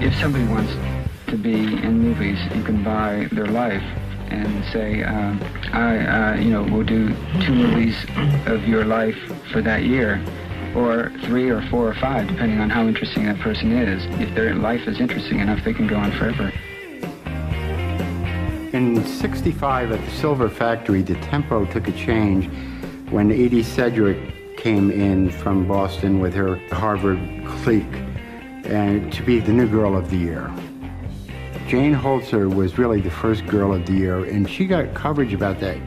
If somebody wants to be in movies, you can buy their life and say, we'll do 2 movies of your life for that year, or 3 or 4 or 5, depending on how interesting that person is. If their life is interesting enough, they can go on forever. In '65 at the Silver Factory, the tempo took a change when Edie Sedgwick came in from Boston with her Harvard clique and to be the new girl of the year. Jane Holzer was really the first girl of the year, and she got coverage about that.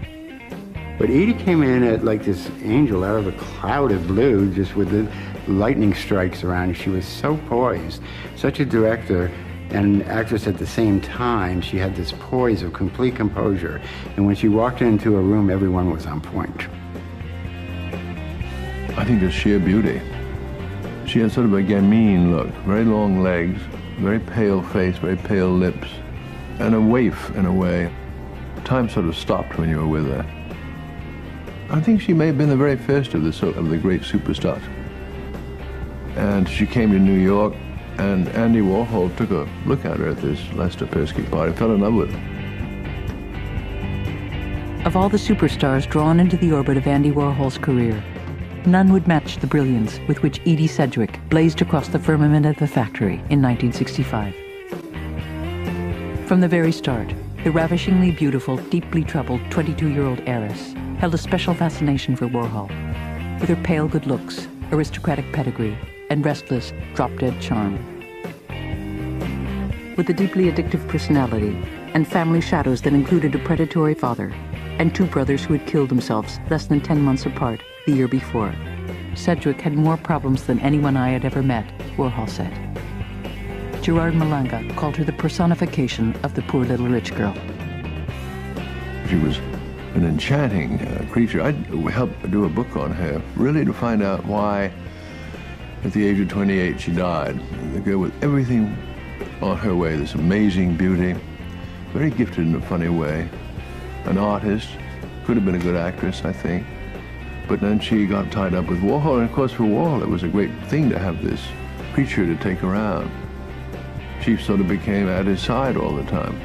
But Edie came in at like this angel out of a cloud of blue, just with the lightning strikes around her. She was so poised, such a director and actress at the same time. She had this poise of complete composure, and when she walked into a room, everyone was on point. I think it's sheer beauty. She had sort of a gamine look, very long legs, very pale face, very pale lips, and a waif in a way. Time sort of stopped when you were with her. I think she may have been the very first of the great superstars. And she came to New York, and Andy Warhol took a look at her at this Lester Persky party and fell in love with her. Of all the superstars drawn into the orbit of Andy Warhol's career, none would match the brilliance with which Edie Sedgwick blazed across the firmament of the factory in 1965. From the very start, the ravishingly beautiful, deeply troubled 22-year-old heiress held a special fascination for Warhol, with her pale good looks, aristocratic pedigree, and restless, drop-dead charm. With a deeply addictive personality and family shadows that included a predatory father and 2 brothers who had killed themselves less than 10 months apart the year before, Sedgwick had more problems than anyone I had ever met, Warhol said. Gerard Malanga called her the personification of the poor little rich girl. She was an enchanting creature. I helped do a book on her, really to find out why, at the age of 28, she died. The girl with everything on her way, this amazing beauty, very gifted in a funny way, an artist, could have been a good actress, I think. But then she got tied up with Warhol, and of course for Warhol it was a great thing to have this creature to take around. She sort of became at his side all the time.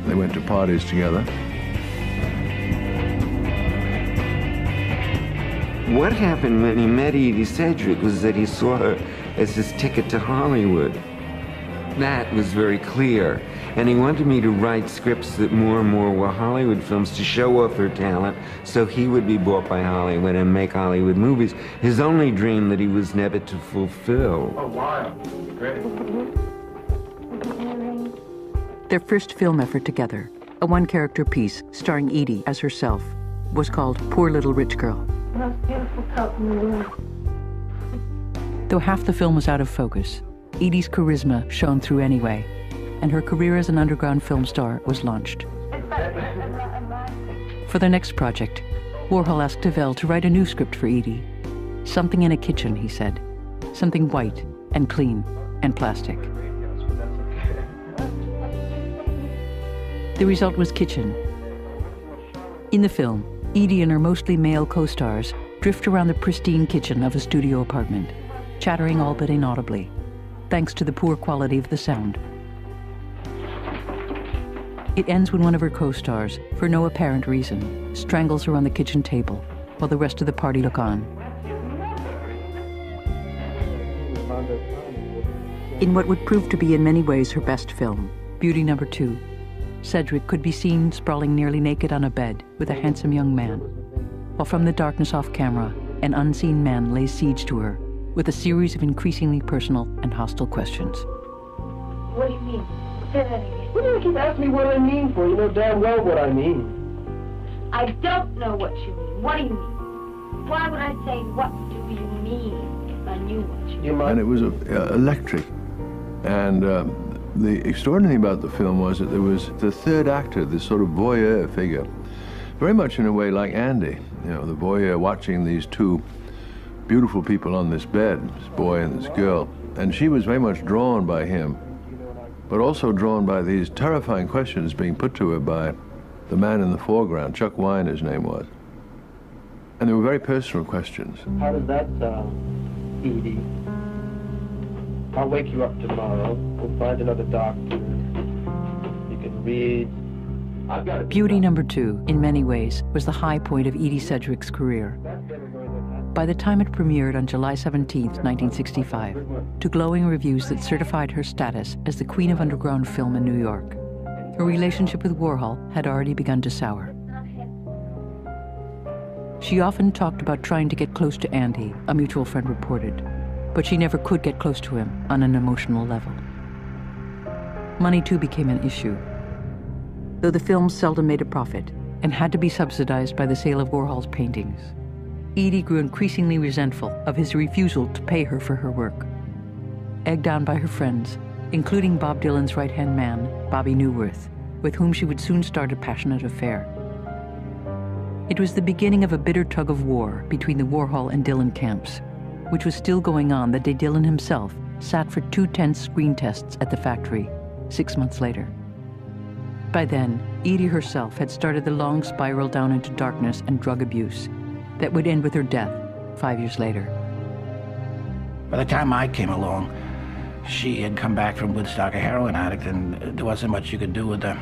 They went to parties together. What happened when he met Edie Sedgwick was that he saw her as his ticket to Hollywood. That was very clear. And he wanted me to write scripts that more and more were Hollywood films to show off her talent so he would be bought by Hollywood and make Hollywood movies. His only dream that he was never to fulfill. Oh, wow. Great. Their first film effort together, a 1-character piece starring Edie as herself, was called Poor Little Rich Girl. Most beautiful coat in the world. Though half the film was out of focus, Edie's charisma shone through anyway, and her career as an underground film star was launched. For their next project, Warhol asked Deville to write a new script for Edie. Something in a kitchen, he said. Something white and clean and plastic. The result was Kitchen. In the film, Edie and her mostly male co-stars drift around the pristine kitchen of a studio apartment, chattering all but inaudibly, thanks to the poor quality of the sound. It ends when one of her co-stars, for no apparent reason, strangles her on the kitchen table, while the rest of the party look on. In what would prove to be in many ways her best film, Beauty Number 2, Sedgwick could be seen sprawling nearly naked on a bed with a handsome young man, while from the darkness off camera, an unseen man lays siege to her with a series of increasingly personal and hostile questions. What do you mean? Say that again. What do you keep asking me what I mean for? You know damn well what I mean. I don't know what you mean. What do you mean? Why would I say, what do you mean, if I knew what you mean? And it was electric. And the extraordinary thing about the film was that there was the third actor, this sort of voyeur figure, very much in a way like Andy, you know, the voyeur watching these 2 beautiful people on this bed, this boy and this girl. And she was very much drawn by him, but also drawn by these terrifying questions being put to her by the man in the foreground, Chuck Wine, his name was. And they were very personal questions. How does that sound, Edie? I'll wake you up tomorrow. We'll find another doctor. You can read. I've got Beauty number 2, in many ways, was the high point of Edie Sedgwick's career. By the time it premiered on July 17, 1965, to glowing reviews that certified her status as the queen of underground film in New York, her relationship with Warhol had already begun to sour. She often talked about trying to get close to Andy, a mutual friend reported, but she never could get close to him on an emotional level. Money too became an issue. Though the films seldom made a profit and had to be subsidized by the sale of Warhol's paintings, Edie grew increasingly resentful of his refusal to pay her for her work. Egged on by her friends, including Bob Dylan's right-hand man, Bobby Newworth, with whom she would soon start a passionate affair. It was the beginning of a bitter tug-of-war between the Warhol and Dylan camps, which was still going on the day Dylan himself sat for 2 tense screen tests at the factory 6 months later. By then, Edie herself had started the long spiral down into darkness and drug abuse that would end with her death 5 years later. By the time I came along, she had come back from Woodstock, a heroin addict, and there wasn't much you could do with her.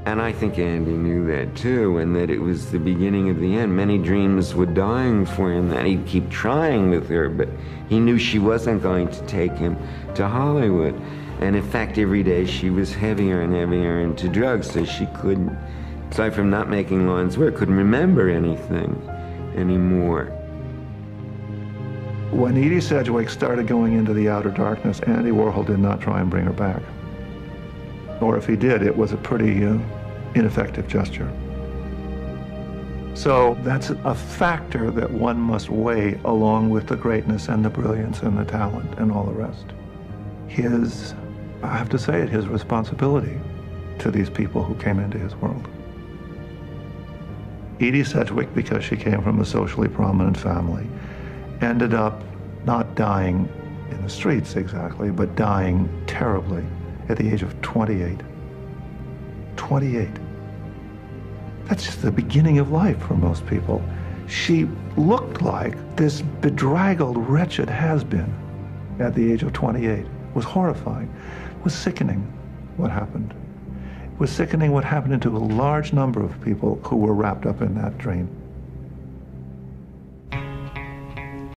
And I think Andy knew that too, and that it was the beginning of the end. Many dreams were dying for him, that he'd keep trying with her, but he knew she wasn't going to take him to Hollywood. And in fact, every day she was heavier and heavier into drugs, so she couldn't, aside from not making Lawrence work, couldn't remember anything anymore. When Edie Sedgwick started going into the outer darkness, Andy Warhol did not try and bring her back. Or if he did, it was a pretty ineffective gesture. So that's a factor that one must weigh along with the greatness and the brilliance and the talent and all the rest. I have to say it, his responsibility to these people who came into his world. Edie Sedgwick, because she came from a socially prominent family, ended up not dying in the streets exactly, but dying terribly at the age of 28. 28. That's just the beginning of life for most people. She looked like this bedraggled, wretched has-been at the age of 28. It was horrifying. It was sickening what happened. It was sickening what happened to a large number of people who were wrapped up in that dream.